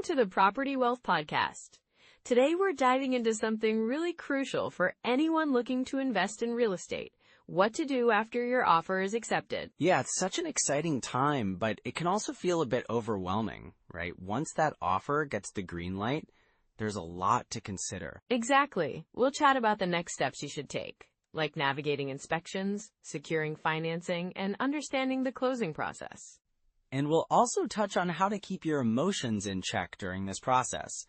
to the Property Wealth Podcast. Today we're diving into something really crucial for anyone looking to invest in real estate: what to do after your offer is accepted. Yeah, it's such an exciting time, but it can also feel a bit overwhelming, right? Once that offer gets the green light, there's a lot to consider. Exactly. We'll chat about the next steps you should take, like navigating inspections, securing financing, and understanding the closing process. And we'll also touch on how to keep your emotions in check during this process.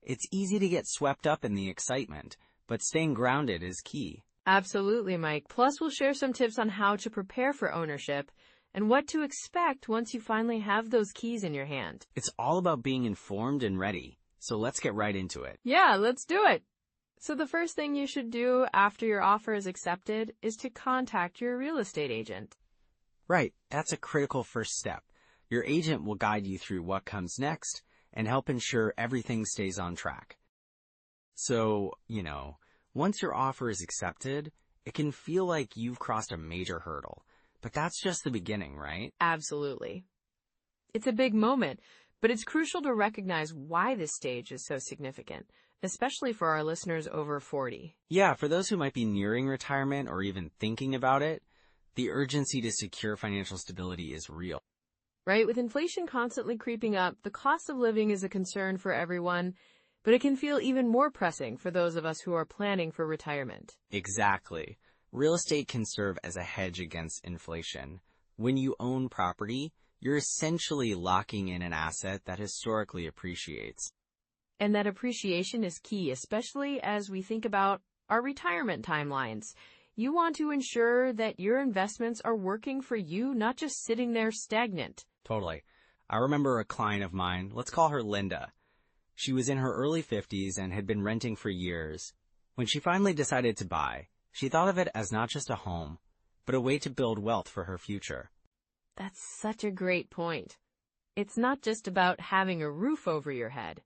It's easy to get swept up in the excitement, but staying grounded is key. Absolutely, Mike. Plus, we'll share some tips on how to prepare for ownership and what to expect once you finally have those keys in your hand. It's all about being informed and ready, so let's get right into it. Yeah, let's do it. So the first thing you should do after your offer is accepted is to contact your real estate agent. Right, that's a critical first step. Your agent will guide you through what comes next and help ensure everything stays on track. So, once your offer is accepted, it can feel like you've crossed a major hurdle. But that's just the beginning, right? Absolutely. It's a big moment, but it's crucial to recognize why this stage is so significant, especially for our listeners over 40. Yeah, for those who might be nearing retirement or even thinking about it, the urgency to secure financial stability is real. Right? With inflation constantly creeping up, the cost of living is a concern for everyone, but it can feel even more pressing for those of us who are planning for retirement. Exactly. Real estate can serve as a hedge against inflation. When you own property, you're essentially locking in an asset that historically appreciates. And that appreciation is key, especially as we think about our retirement timelines. You want to ensure that your investments are working for you, not just sitting there stagnant. Totally. I remember a client of mine, let's call her Linda. She was in her early 50s and had been renting for years. When she finally decided to buy, she thought of it as not just a home, but a way to build wealth for her future. That's such a great point. It's not just about having a roof over your head.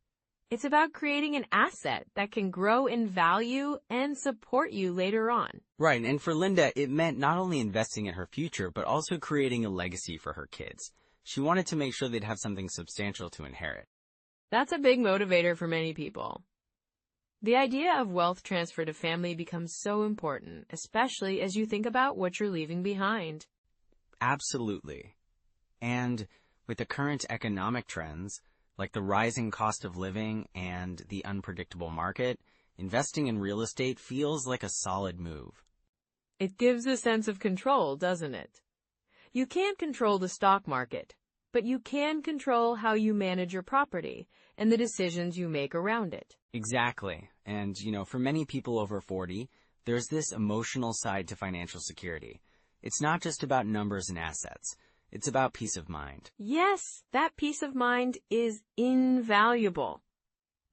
It's about creating an asset that can grow in value and support you later on. Right, and for Linda, it meant not only investing in her future, but also creating a legacy for her kids. She wanted to make sure they'd have something substantial to inherit. That's a big motivator for many people. The idea of wealth transfer to family becomes so important, especially as you think about what you're leaving behind. Absolutely. And with the current economic trends, like the rising cost of living and the unpredictable market, investing in real estate feels like a solid move. It gives a sense of control, doesn't it? You can't control the stock market, but you can control how you manage your property and the decisions you make around it. Exactly. And, for many people over 40, there's this emotional side to financial security. It's not just about numbers and assets. It's about peace of mind. Yes, that peace of mind is invaluable.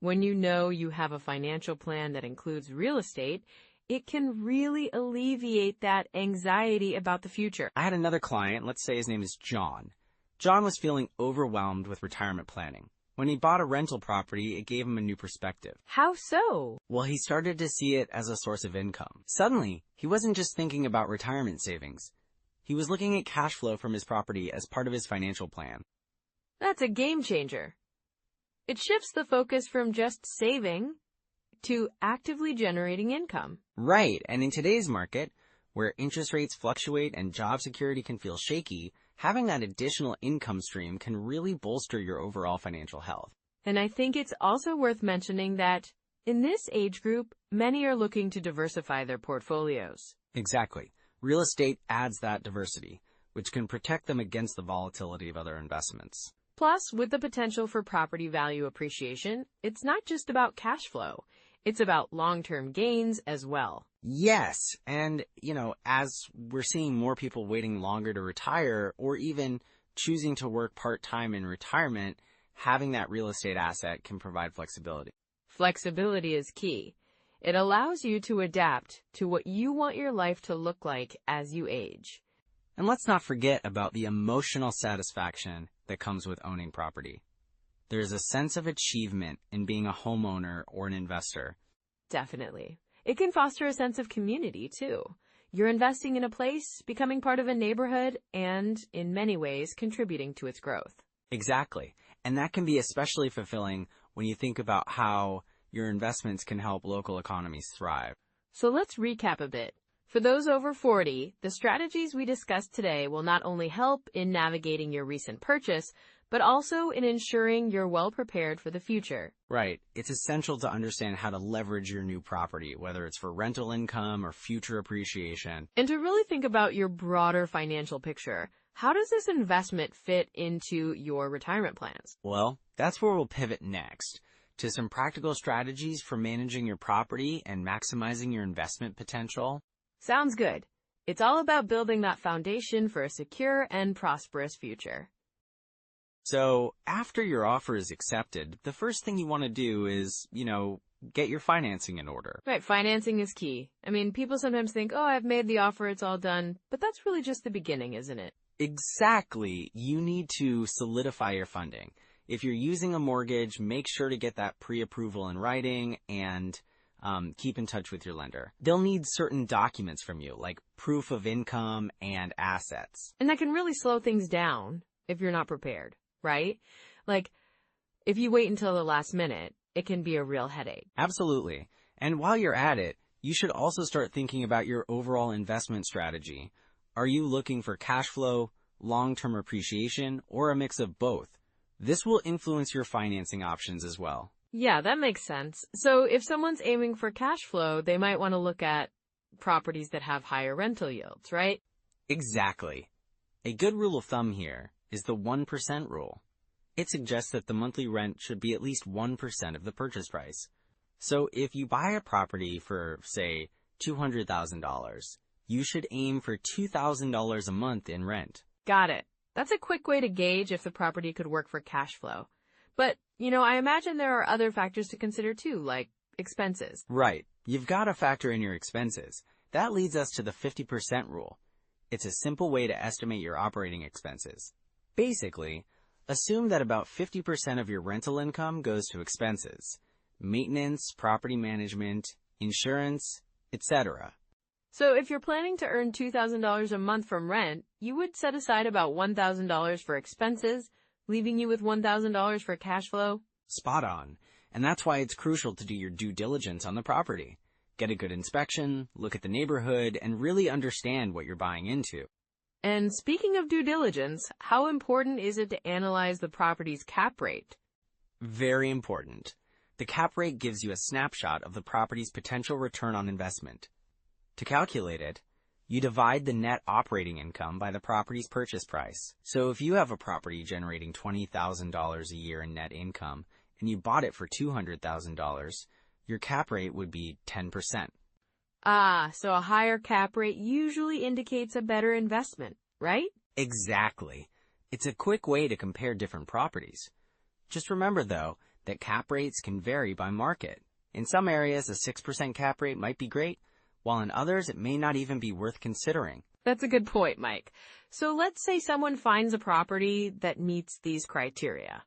When you know you have a financial plan that includes real estate, it can really alleviate that anxiety about the future. I had another client, let's say his name is John. John was feeling overwhelmed with retirement planning. When he bought a rental property, it gave him a new perspective. How so? Well, he started to see it as a source of income. Suddenly, he wasn't just thinking about retirement savings. He was looking at cash flow from his property as part of his financial plan. That's a game changer. It shifts the focus from just saving to actively generating income. Right, and in today's market, where interest rates fluctuate and job security can feel shaky, having that additional income stream can really bolster your overall financial health. And I think it's also worth mentioning that in this age group, many are looking to diversify their portfolios. Exactly. Real estate adds that diversity, which can protect them against the volatility of other investments. Plus, with the potential for property value appreciation, it's not just about cash flow. It's about long-term gains as well. Yes, and, as we're seeing more people waiting longer to retire or even choosing to work part-time in retirement, having that real estate asset can provide flexibility. Flexibility is key. It allows you to adapt to what you want your life to look like as you age. And let's not forget about the emotional satisfaction that comes with owning property. There's a sense of achievement in being a homeowner or an investor. Definitely. It can foster a sense of community, too. You're investing in a place, becoming part of a neighborhood, and, in many ways, contributing to its growth. Exactly. And that can be especially fulfilling when you think about how your investments can help local economies thrive. So let's recap a bit. For those over 40, the strategies we discussed today will not only help in navigating your recent purchase, but also in ensuring you're well prepared for the future. Right. It's essential to understand how to leverage your new property, whether it's for rental income or future appreciation. And to really think about your broader financial picture, how does this investment fit into your retirement plans? Well, that's where we'll pivot next, to some practical strategies for managing your property and maximizing your investment potential. Sounds good. It's all about building that foundation for a secure and prosperous future. So after your offer is accepted, the first thing you want to do is, get your financing in order. Right, financing is key. I mean, people sometimes think, oh, I've made the offer, it's all done. But that's really just the beginning, isn't it? Exactly. You need to solidify your funding. If you're using a mortgage, make sure to get that pre-approval in writing and keep in touch with your lender. They'll need certain documents from you, like proof of income and assets. And that can really slow things down if you're not prepared, right? Like, if you wait until the last minute, it can be a real headache. Absolutely. And while you're at it, you should also start thinking about your overall investment strategy. Are you looking for cash flow, long-term appreciation, or a mix of both? This will influence your financing options as well. Yeah, that makes sense. So if someone's aiming for cash flow, they might want to look at properties that have higher rental yields, right? Exactly. A good rule of thumb here is the 1% rule. It suggests that the monthly rent should be at least 1% of the purchase price. So if you buy a property for, say, $200,000, you should aim for $2,000 a month in rent. Got it. That's a quick way to gauge if the property could work for cash flow. But, I imagine there are other factors to consider too, like expenses. Right. You've got to factor in your expenses. That leads us to the 50% rule. It's a simple way to estimate your operating expenses. Basically, assume that about 50% of your rental income goes to expenses: maintenance, property management, insurance, etc. So if you're planning to earn $2,000 a month from rent, you would set aside about $1,000 for expenses, leaving you with $1,000 for cash flow? Spot on. And that's why it's crucial to do your due diligence on the property. Get a good inspection, look at the neighborhood, and really understand what you're buying into. And speaking of due diligence, how important is it to analyze the property's cap rate? Very important. The cap rate gives you a snapshot of the property's potential return on investment. To calculate it, you divide the net operating income by the property's purchase price. So if you have a property generating $20,000 a year in net income and you bought it for $200,000, your cap rate would be 10%. Ah, so a higher cap rate usually indicates a better investment, right? Exactly. It's a quick way to compare different properties. Just remember, though, that cap rates can vary by market. In some areas, a 6% cap rate might be great, while in others, it may not even be worth considering. That's a good point, Mike. So let's say someone finds a property that meets these criteria.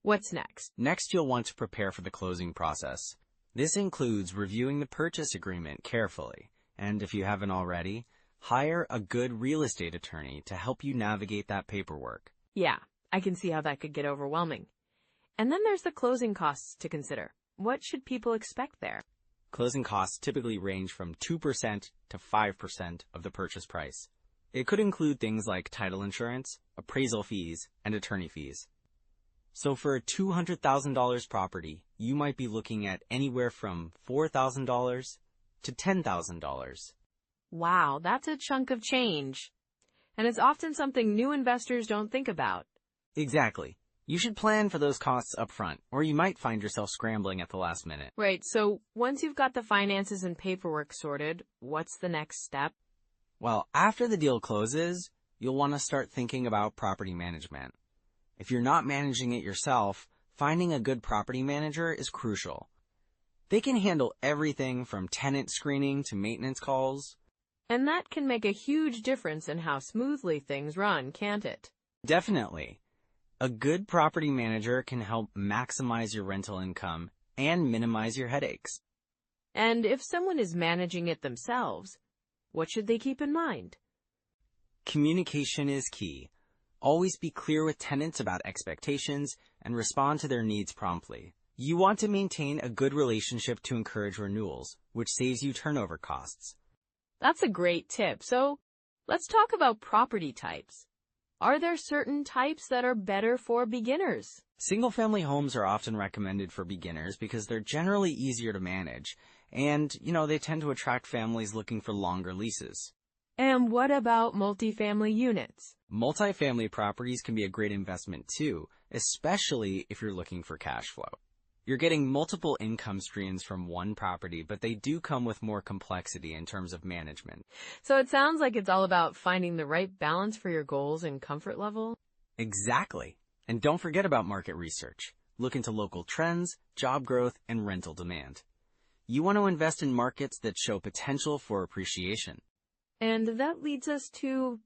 What's next? Next, you'll want to prepare for the closing process. This includes reviewing the purchase agreement carefully, and if you haven't already, hire a good real estate attorney to help you navigate that paperwork. Yeah, I can see how that could get overwhelming. And then there's the closing costs to consider. What should people expect there? Closing costs typically range from 2% to 5% of the purchase price. It could include things like title insurance, appraisal fees, and attorney fees. So for a $200,000 property, you might be looking at anywhere from $4,000 to $10,000. Wow, that's a chunk of change. And it's often something new investors don't think about. Exactly. You should plan for those costs up front, or you might find yourself scrambling at the last minute. Right, so once you've got the finances and paperwork sorted, what's the next step? Well, after the deal closes, you'll want to start thinking about property management. If you're not managing it yourself, finding a good property manager is crucial. They can handle everything from tenant screening to maintenance calls. And that can make a huge difference in how smoothly things run, can't it? Definitely. A good property manager can help maximize your rental income and minimize your headaches. And if someone is managing it themselves, what should they keep in mind? Communication is key. Always be clear with tenants about expectations and respond to their needs promptly. You want to maintain a good relationship to encourage renewals, which saves you turnover costs. That's a great tip. So let's talk about property types. Are there certain types that are better for beginners? Single-family homes are often recommended for beginners because they're generally easier to manage, and, they tend to attract families looking for longer leases. And what about multifamily units? Multifamily properties can be a great investment too, especially if you're looking for cash flow. You're getting multiple income streams from one property, but they do come with more complexity in terms of management. So it sounds like it's all about finding the right balance for your goals and comfort level. Exactly. And don't forget about market research. Look into local trends, job growth, and rental demand. You want to invest in markets that show potential for appreciation. And that leads us to,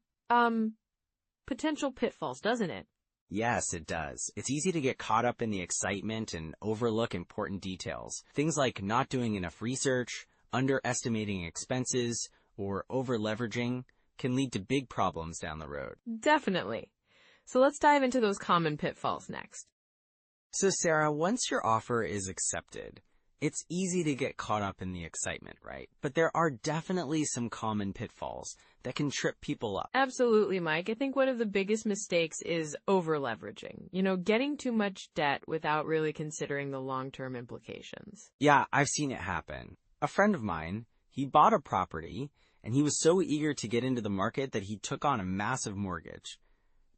potential pitfalls, doesn't it? Yes, it does. It's easy to get caught up in the excitement and overlook important details. Things like not doing enough research, underestimating expenses, or over-leveraging can lead to big problems down the road. Definitely. So let's dive into those common pitfalls next. So Sarah, once your offer is accepted, it's easy to get caught up in the excitement, right? But there are definitely some common pitfalls that can trip people up. Absolutely, Mike. I think one of the biggest mistakes is over-leveraging. Getting too much debt without really considering the long-term implications. Yeah, I've seen it happen. A friend of mine, he bought a property, and he was so eager to get into the market that he took on a massive mortgage.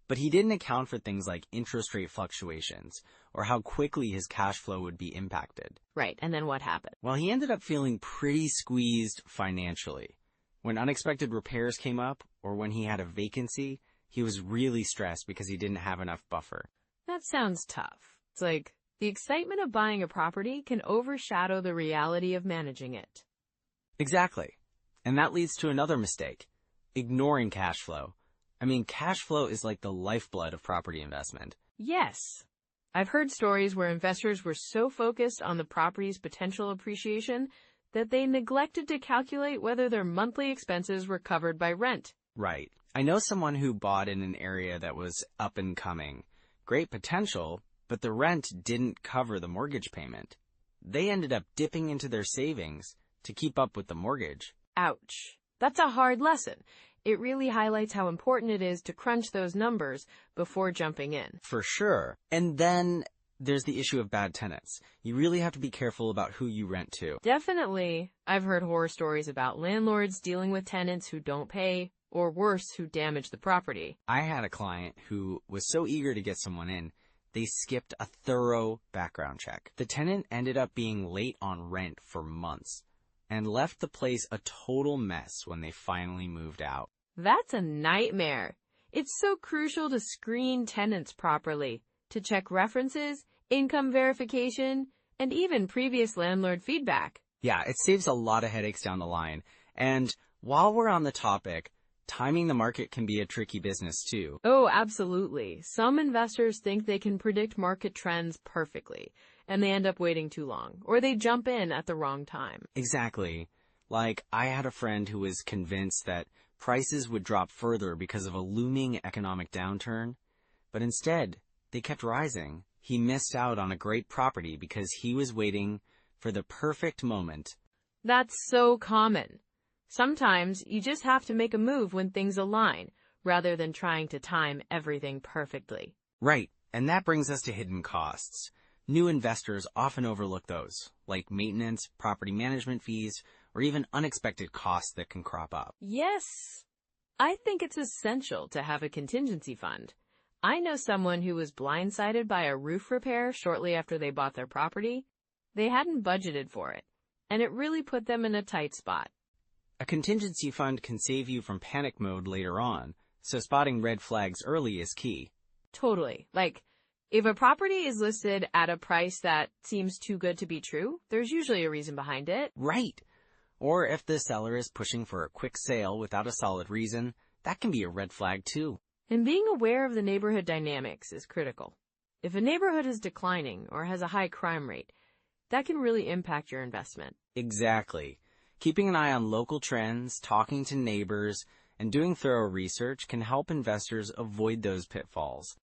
But he didn't account for things like interest rate fluctuations or how quickly his cash flow would be impacted. Right, and then what happened? Well, he ended up feeling pretty squeezed financially. When unexpected repairs came up or when he had a vacancy, he was really stressed because he didn't have enough buffer. That sounds tough. It's like the excitement of buying a property can overshadow the reality of managing it. Exactly. And that leads to another mistake, ignoring cash flow. Cash flow is like the lifeblood of property investment. Yes. I've heard stories where investors were so focused on the property's potential appreciation that they neglected to calculate whether their monthly expenses were covered by rent. Right. I know someone who bought in an area that was up and coming. Great potential, but the rent didn't cover the mortgage payment. They ended up dipping into their savings to keep up with the mortgage. Ouch. That's a hard lesson. It really highlights how important it is to crunch those numbers before jumping in. For sure. And then there's the issue of bad tenants. You really have to be careful about who you rent to. Definitely. I've heard horror stories about landlords dealing with tenants who don't pay, or worse, who damage the property. I had a client who was so eager to get someone in, they skipped a thorough background check. The tenant ended up being late on rent for months and left the place a total mess when they finally moved out. That's a nightmare. It's so crucial to screen tenants properly, to check references, income verification, and even previous landlord feedback. Yeah, it saves a lot of headaches down the line. And while we're on the topic, timing the market can be a tricky business too. Oh, absolutely. Some investors think they can predict market trends perfectly, and they end up waiting too long, or they jump in at the wrong time. Exactly. Like, I had a friend who was convinced that prices would drop further because of a looming economic downturn, but instead, they kept rising. He missed out on a great property because he was waiting for the perfect moment. That's so common. Sometimes you just have to make a move when things align, rather than trying to time everything perfectly. Right, and that brings us to hidden costs. New investors often overlook those, like maintenance, property management fees, or even unexpected costs that can crop up. Yes. I think it's essential to have a contingency fund. I know someone who was blindsided by a roof repair shortly after they bought their property. They hadn't budgeted for it, and it really put them in a tight spot. A contingency fund can save you from panic mode later on, so spotting red flags early is key. Totally. Like, if a property is listed at a price that seems too good to be true, there's usually a reason behind it. Right. Or if the seller is pushing for a quick sale without a solid reason, that can be a red flag too. And being aware of the neighborhood dynamics is critical. If a neighborhood is declining or has a high crime rate, that can really impact your investment. Exactly. Keeping an eye on local trends, talking to neighbors, and doing thorough research can help investors avoid those pitfalls.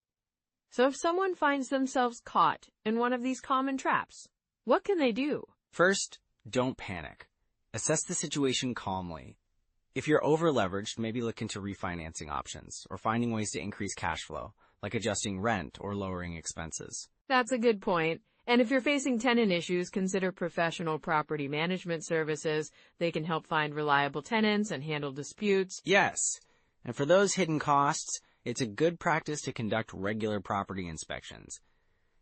So if someone finds themselves caught in one of these common traps, what can they do? First, don't panic. Assess the situation calmly. If you're over-leveraged, maybe look into refinancing options or finding ways to increase cash flow, like adjusting rent or lowering expenses. That's a good point. And if you're facing tenant issues, consider professional property management services. They can help find reliable tenants and handle disputes. Yes, and for those hidden costs, it's a good practice to conduct regular property inspections.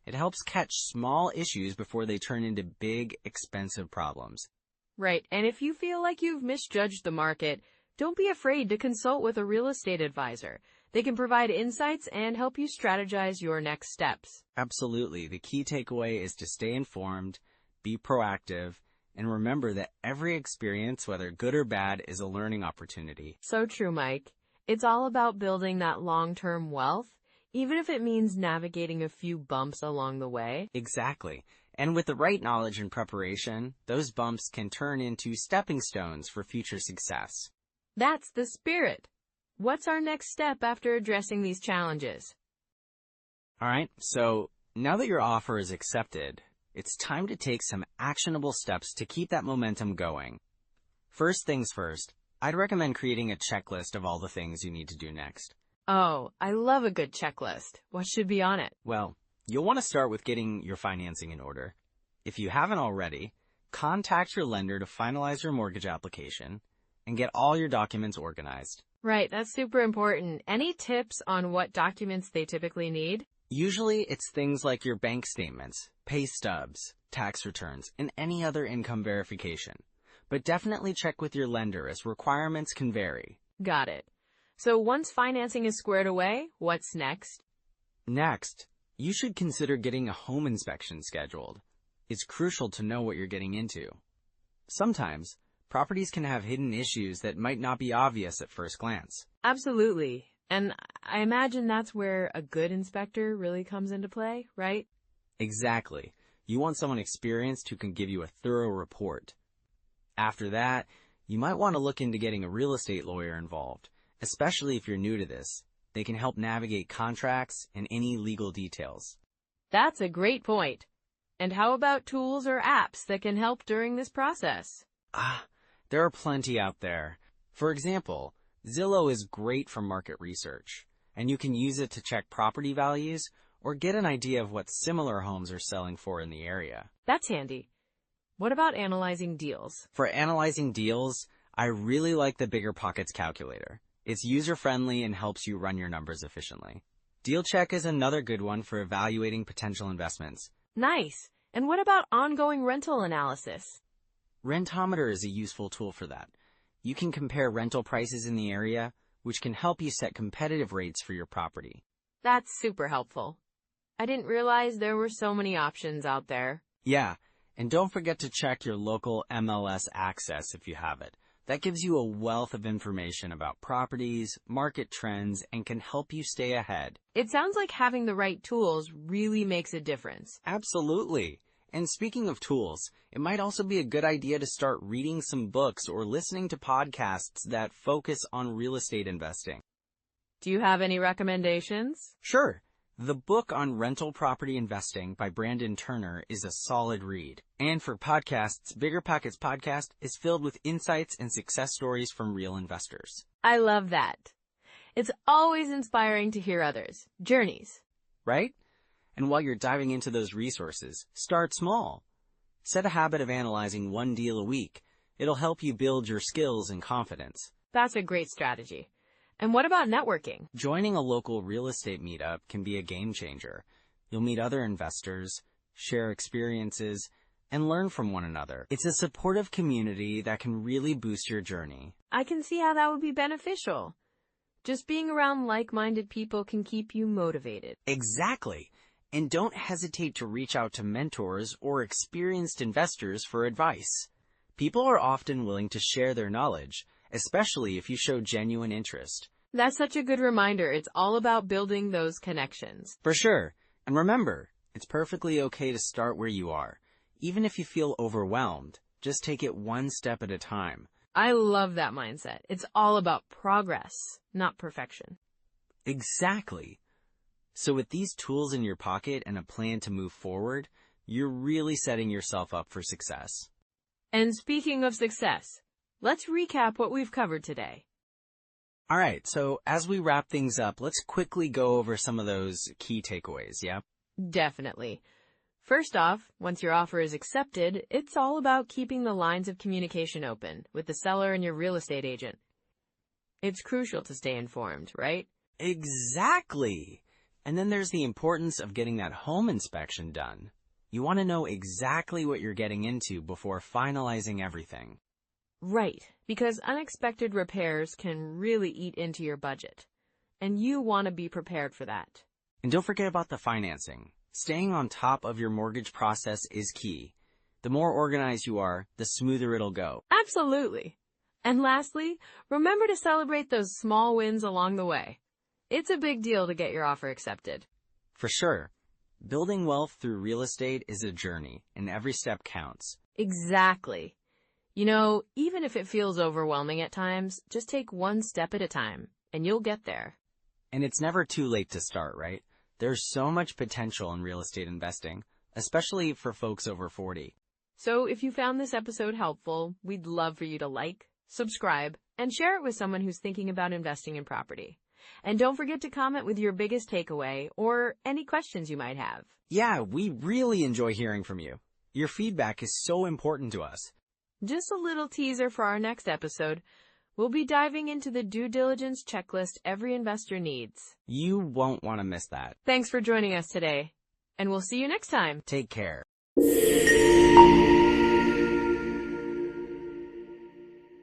It helps catch small issues before they turn into big, expensive problems. Right, and if you feel like you've misjudged the market, don't be afraid to consult with a real estate advisor. They can provide insights and help you strategize your next steps. Absolutely. The key takeaway is to stay informed, be proactive, and remember that every experience, whether good or bad, is a learning opportunity. So true, Mike. It's all about building that long-term wealth, even if it means navigating a few bumps along the way. Exactly. And with the right knowledge and preparation, those bumps can turn into stepping stones for future success. That's the spirit. What's our next step after addressing these challenges? All right, so now that your offer is accepted, it's time to take some actionable steps to keep that momentum going. First things first, I'd recommend creating a checklist of all the things you need to do next. Oh, I love a good checklist. What should be on it? Well, you'll want to start with getting your financing in order. If you haven't already, contact your lender to finalize your mortgage application and get all your documents organized. Right, that's super important. Any tips on what documents they typically need? Usually it's things like your bank statements, pay stubs, tax returns, and any other income verification. But definitely check with your lender as requirements can vary. Got it. So once financing is squared away, what's next? Next, you should consider getting a home inspection scheduled. It's crucial to know what you're getting into. Sometimes, properties can have hidden issues that might not be obvious at first glance. Absolutely. And I imagine that's where a good inspector really comes into play, right? Exactly. You want someone experienced who can give you a thorough report. After that, you might want to look into getting a real estate lawyer involved, especially if you're new to this. They can help navigate contracts and any legal details. That's a great point. And how about tools or apps that can help during this process? There are plenty out there. For example, Zillow is great for market research, and you can use it to check property values or get an idea of what similar homes are selling for in the area. That's handy. What about analyzing deals? For analyzing deals, I really like the BiggerPockets calculator. It's user-friendly and helps you run your numbers efficiently. DealCheck is another good one for evaluating potential investments. Nice. And what about ongoing rental analysis? Rentometer is a useful tool for that. You can compare rental prices in the area, which can help you set competitive rates for your property. That's super helpful. I didn't realize there were so many options out there. Yeah, and don't forget to check your local MLS access if you have it. That gives you a wealth of information about properties, market trends, and can help you stay ahead. It sounds like having the right tools really makes a difference. Absolutely. And speaking of tools, it might also be a good idea to start reading some books or listening to podcasts that focus on real estate investing. Do you have any recommendations? Sure. The book on rental property investing by Brandon Turner is a solid read. And for podcasts, BiggerPockets Podcast is filled with insights and success stories from real investors. I love that. It's always inspiring to hear others' journeys. Right? And while you're diving into those resources, start small. Set a habit of analyzing one deal a week. It'll help you build your skills and confidence. That's a great strategy. And what about networking? Joining a local real estate meetup can be a game changer. You'll meet other investors, share experiences, and learn from one another. It's a supportive community that can really boost your journey. I can see how that would be beneficial. Just being around like-minded people can keep you motivated. Exactly. And don't hesitate to reach out to mentors or experienced investors for advice. People are often willing to share their knowledge, especially if you show genuine interest. That's such a good reminder. It's all about building those connections. For sure. And remember, it's perfectly okay to start where you are. Even if you feel overwhelmed, just take it one step at a time. I love that mindset. It's all about progress, not perfection. Exactly. So with these tools in your pocket and a plan to move forward, you're really setting yourself up for success. And speaking of success, let's recap what we've covered today. All right, so as we wrap things up, let's quickly go over some of those key takeaways, yeah? Definitely. First off, once your offer is accepted, it's all about keeping the lines of communication open with the seller and your real estate agent. It's crucial to stay informed, right? Exactly. And then there's the importance of getting that home inspection done. You want to know exactly what you're getting into before finalizing everything. Right, because unexpected repairs can really eat into your budget, and you want to be prepared for that. And don't forget about the financing. Staying on top of your mortgage process is key. The more organized you are, the smoother it'll go. Absolutely. And lastly, remember to celebrate those small wins along the way. It's a big deal to get your offer accepted. For sure. Building wealth through real estate is a journey, and every step counts. Exactly. You know, even if it feels overwhelming at times, just take one step at a time, and you'll get there. And it's never too late to start, right? There's so much potential in real estate investing, especially for folks over 40. So if you found this episode helpful, we'd love for you to like, subscribe, and share it with someone who's thinking about investing in property. And don't forget to comment with your biggest takeaway or any questions you might have. Yeah, we really enjoy hearing from you. Your feedback is so important to us. Just a little teaser for our next episode. We'll be diving into the due diligence checklist every investor needs. You won't want to miss that. Thanks for joining us today, and we'll see you next time. Take care.